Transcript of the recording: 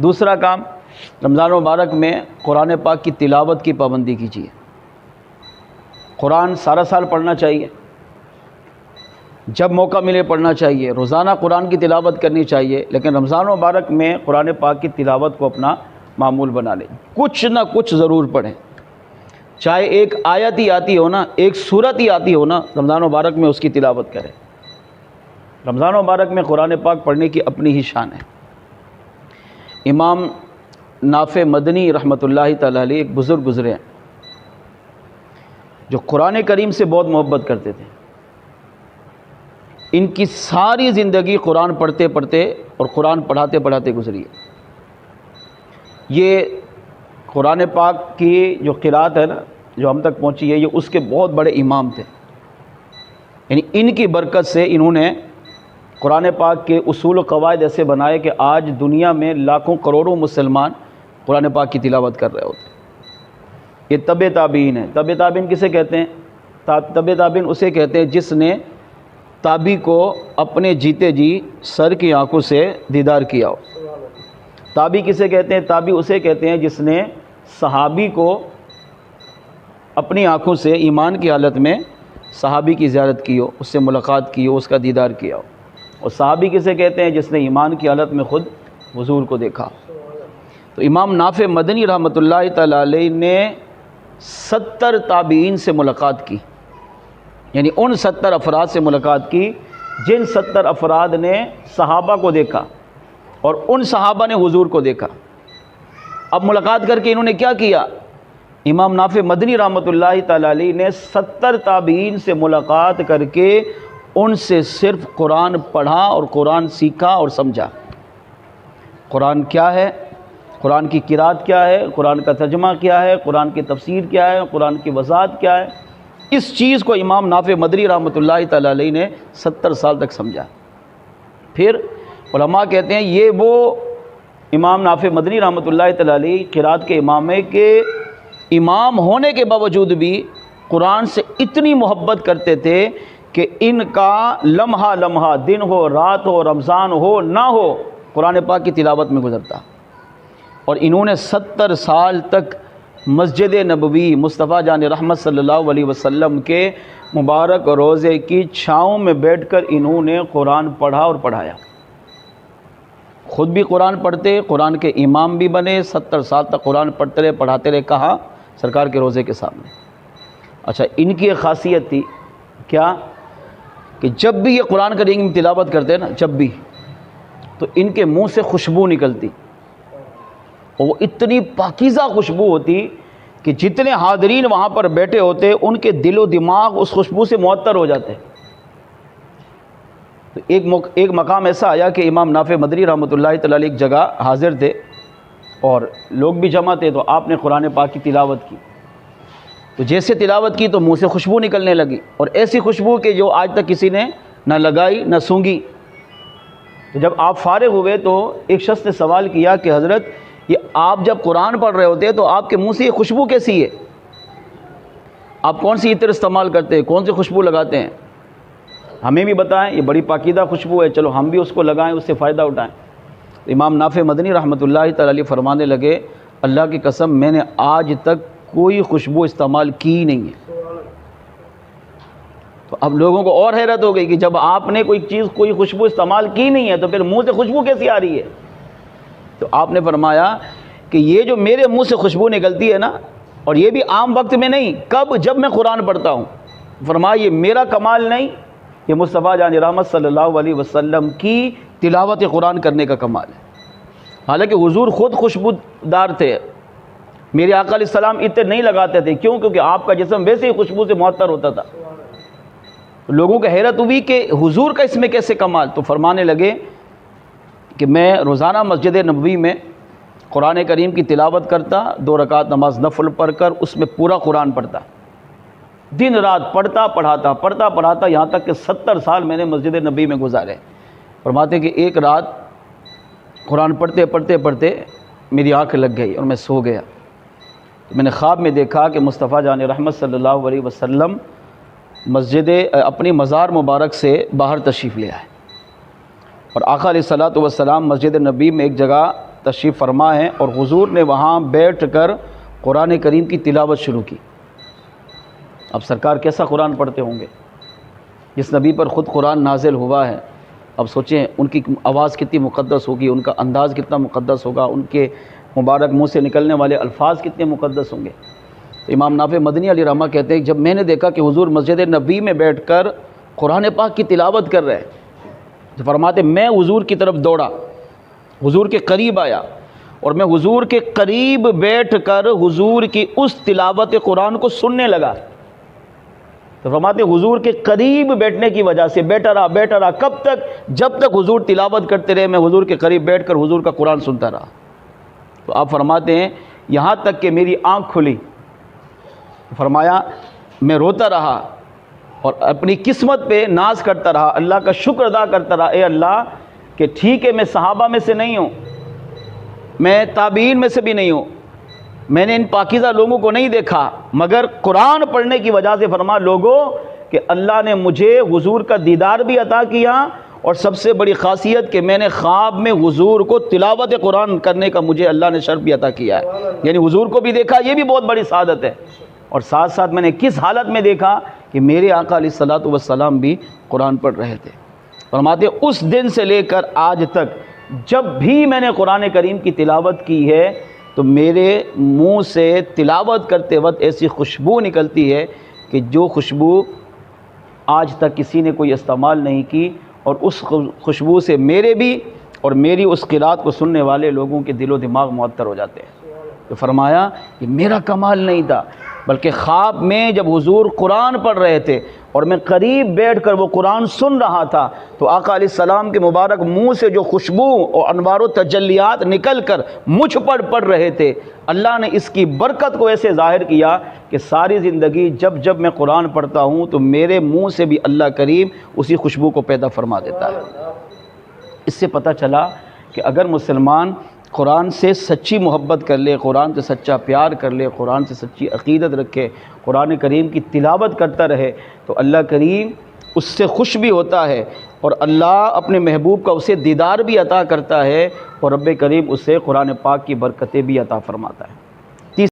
دوسرا کام، رمضان مبارک میں قرآن پاک کی تلاوت کی پابندی کیجیے۔ قرآن سارا سال پڑھنا چاہیے، جب موقع ملے پڑھنا چاہیے، روزانہ قرآن کی تلاوت کرنی چاہیے، لیکن رمضان مبارک میں قرآن پاک کی تلاوت کو اپنا معمول بنا لیں، کچھ نہ کچھ ضرور پڑھیں، چاہے ایک آیت ہی آتی ہو نا، ایک سورت ہی آتی ہو نا، رمضان مبارک میں اس کی تلاوت کریں۔ رمضان مبارک میں قرآن پاک پڑھنے کی اپنی ہی شان ہے۔ امام نافع مدنی رحمۃ اللہ تعالی علیہ ایک بزرگ گزرے ہیں جو قرآن کریم سے بہت محبت کرتے تھے۔ ان کی ساری زندگی قرآن پڑھتے پڑھتے اور قرآن پڑھاتے پڑھاتے گزری ہے۔ یہ قرآن پاک کی جو قرات ہے نا، جو ہم تک پہنچی ہے، یہ اس کے بہت بڑے امام تھے۔ یعنی ان کی برکت سے انہوں نے قرآن پاک کے اصول و قواعد ایسے بنائے کہ آج دنیا میں لاکھوں کروڑوں مسلمان قرآن پاک کی تلاوت کر رہے ہوتے ہیں۔ یہ تبع تابعین ہیں۔ تبع تابعین کسے کہتے ہیں؟ تبع تابعین اسے کہتے ہیں جس نے تابعی کو اپنے جیتے جی سر کی آنکھوں سے دیدار کیا ہو۔ تابعی کسے کہتے ہیں؟ تابعی اسے کہتے ہیں جس نے صحابی کو اپنی آنکھوں سے ایمان کی حالت میں صحابی کی زیارت کی ہو، اس سے ملاقات کی ہو، اس کا دیدار کیا ہو۔ اور صحابی کسے کہتے ہیں؟ جس نے ایمان کی حالت میں خود حضور کو دیکھا۔ تو امام نافع مدنی رحمۃ اللہ تعالی علیہ نے 70 تابعین سے ملاقات کی، یعنی ان 70 افراد سے ملاقات کی جن 70 افراد نے صحابہ کو دیکھا اور ان صحابہ نے حضور کو دیکھا۔ اب ملاقات کر کے انہوں نے کیا کیا؟ امام نافع مدنی رحمۃ اللہ تعالی علیہ نے 70 تابعین سے ملاقات کر کے ان سے صرف قرآن پڑھا اور قرآن سیکھا اور سمجھا۔ قرآن کیا ہے، قرآن کی قرات کیا ہے، قرآن کا ترجمہ کیا ہے، قرآن کی تفسیر کیا ہے، قرآن کی وضاحت کیا ہے، اس چیز کو امام نافع مدنی رحمۃ اللہ تعالی علیہ نے 70 سال تک سمجھا۔ پھر علماء کہتے ہیں یہ وہ امام نافع مدنی رحمۃ اللہ تعالی علیہ قرات کے امام ہے کہ امام ہونے کے باوجود بھی قرآن سے اتنی محبت کرتے تھے کہ ان کا لمحہ لمحہ، دن ہو رات ہو، رمضان ہو نہ ہو، قرآن پاک کی تلاوت میں گزرتا۔ اور انہوں نے 70 سال تک مسجد نبوی مصطفیٰ جان رحمت صلی اللہ علیہ وسلم کے مبارک روضے کی چھاؤں میں بیٹھ کر انہوں نے قرآن پڑھا اور پڑھایا۔ خود بھی قرآن پڑھتے، قرآن کے امام بھی بنے، 70 سال تک قرآن پڑھتے رہے، پڑھاتے رہے۔ کہاں؟ سرکار کے روضے کے سامنے۔ اچھا، ان کی ایک خاصیت تھی کیا کہ جب بھی یہ قرآن کریم کی تلاوت کرتے نا، جب بھی، تو ان کے منہ سے خوشبو نکلتی، اور وہ اتنی پاکیزہ خوشبو ہوتی کہ جتنے حاضرین وہاں پر بیٹھے ہوتے ان کے دل و دماغ اس خوشبو سے معطر ہو جاتے۔ تو ایک مقام ایسا آیا کہ امام نافع مدنی رحمۃ اللہ تعالی علیہ ایک جگہ حاضر تھے اور لوگ بھی جمع تھے، تو آپ نے قرآن پاک کی تلاوت کی، تو جیسے تلاوت کی تو منہ سے خوشبو نکلنے لگی، اور ایسی خوشبو کہ جو آج تک کسی نے نہ لگائی نہ سونگھی۔ تو جب آپ فارغ ہوئے تو ایک شخص نے سوال کیا کہ حضرت، یہ آپ جب قرآن پڑھ رہے ہوتے تو آپ کے منہ سے یہ خوشبو کیسی ہے؟ آپ کون سی عطر استعمال کرتے ہیں، کون سی خوشبو لگاتے ہیں؟ ہمیں بھی بتائیں، یہ بڑی پاکیزہ خوشبو ہے، چلو ہم بھی اس کو لگائیں، اس سے فائدہ اٹھائیں۔ امام نافع مدنی رحمۃ اللہ تعالی علیہ فرمانے لگے، اللہ کی قسم میں نے آج تک کوئی خوشبو استعمال کی نہیں ہے۔ تو اب لوگوں کو اور حیرت ہو گئی کہ جب آپ نے کوئی خوشبو استعمال کی نہیں ہے تو پھر منہ سے خوشبو کیسی آ رہی ہے؟ تو آپ نے فرمایا کہ یہ جو میرے منہ سے خوشبو نکلتی ہے نا، اور یہ بھی عام وقت میں نہیں، کب؟ جب میں قرآن پڑھتا ہوں۔ فرمایا یہ میرا کمال نہیں، یہ مصطفیٰ جان رحمت صلی اللہ علیہ وسلم کی تلاوت قرآن کرنے کا کمال ہے۔ حالانکہ حضور خود خوشبودار تھے، میرے آقا علیہ السلام عطر نہیں لگاتے تھے، کیوں؟ کیونکہ آپ کا جسم ویسے ہی خوشبو سے معطر ہوتا تھا۔ لوگوں کو حیرت ہوئی کہ حضور کا اس میں کیسے کمال؟ تو فرمانے لگے کہ میں روزانہ مسجد نبوی میں قرآن کریم کی تلاوت کرتا، 2 رکعت نماز نفل پڑھ کر اس میں پورا قرآن پڑھتا، دن رات پڑھتا پڑھاتا یہاں تک کہ 70 سال میں نے مسجد نبوی میں گزارے۔ فرماتے کہ ایک رات قرآن پڑھتے میری آنکھ لگ گئی اور میں سو گیا۔ میں نے خواب میں دیکھا کہ مصطفیٰ جان رحمت صلی اللہ علیہ وسلم اپنی مزار مبارک سے باہر تشریف لے آئے، اور آقا علیہ الصلوۃ والسلام مسجد نبی میں ایک جگہ تشریف فرما ہیں اور حضور نے وہاں بیٹھ کر قرآن کریم کی تلاوت شروع کی۔ اب سرکار کیسا قرآن پڑھتے ہوں گے؟ جس نبی پر خود قرآن نازل ہوا ہے، اب سوچیں ان کی آواز کتنی مقدس ہوگی، ان کا انداز کتنا مقدس ہوگا، ان کے مبارک منہ سے نکلنے والے الفاظ کتنے مقدس ہوں گے۔ تو امام نافع مدنی علیہ رحمہ کہتے ہیں جب میں نے دیکھا کہ حضور مسجد نبی میں بیٹھ کر قرآن پاک کی تلاوت کر رہے ہیں، تو فرماتے میں حضور کی طرف دوڑا، حضور کے قریب آیا اور میں حضور کے قریب بیٹھ کر حضور کی اس تلاوت قرآن کو سننے لگا۔ تو فرماتے حضور کے قریب بیٹھنے کی وجہ سے بیٹھا رہا، کب تک؟ جب تک حضور تلاوت کرتے رہے میں حضور کے قریب بیٹھ کر حضور کا قرآن سنتا رہا۔ تو آپ فرماتے ہیں یہاں تک کہ میری آنکھ کھلی، فرمایا میں روتا رہا اور اپنی قسمت پہ ناز کرتا رہا، اللہ کا شکر ادا کرتا رہا، اے اللہ کہ ٹھیک ہے میں صحابہ میں سے نہیں ہوں، میں تابعین میں سے بھی نہیں ہوں، میں نے ان پاکیزہ لوگوں کو نہیں دیکھا، مگر قرآن پڑھنے کی وجہ سے فرما لوگوں کہ اللہ نے مجھے حضور کا دیدار بھی عطا کیا، اور سب سے بڑی خاصیت کہ میں نے خواب میں حضور کو تلاوت قرآن کرنے کا مجھے اللہ نے شرف بھی عطا کیا ہے، یعنی حضور کو بھی دیکھا، یہ بھی بہت بڑی سعادت ہے۔ اور ساتھ ساتھ میں نے کس حالت میں دیکھا کہ میرے آقا علیہ الصلوۃ والسلام بھی قرآن پڑھ رہے تھے۔ فرماتے اس دن سے لے کر آج تک جب بھی میں نے قرآن کریم کی تلاوت کی ہے تو میرے منہ سے تلاوت کرتے وقت ایسی خوشبو نکلتی ہے کہ جو خوشبو آج تک کسی نے کوئی استعمال نہیں کی، اور اس خوشبو سے میرے بھی اور میری اس قرات کو سننے والے لوگوں کے دل و دماغ معطر ہو جاتے ہیں۔ تو فرمایا کہ میرا کمال نہیں تھا، بلکہ خواب میں جب حضور قرآن پڑھ رہے تھے اور میں قریب بیٹھ کر وہ قرآن سن رہا تھا تو آقا علیہ السلام کے مبارک منہ سے جو خوشبو اور انوار و تجلیات نکل کر مجھ پر پڑ رہے تھے، اللہ نے اس کی برکت کو ایسے ظاہر کیا کہ ساری زندگی جب جب میں قرآن پڑھتا ہوں تو میرے منہ سے بھی اللہ کریم اسی خوشبو کو پیدا فرما دیتا ہے۔ اس سے پتہ چلا کہ اگر مسلمان قرآن سے سچی محبت کر لے، قرآن سے سچا پیار کر لے، قرآن سے سچی عقیدت رکھے، قرآن کریم کی تلاوت کرتا رہے تو اللہ کریم اس سے خوش بھی ہوتا ہے، اور اللہ اپنے محبوب کا اسے دیدار بھی عطا کرتا ہے، اور رب کریم اسے قرآن پاک کی برکتیں بھی عطا فرماتا ہے۔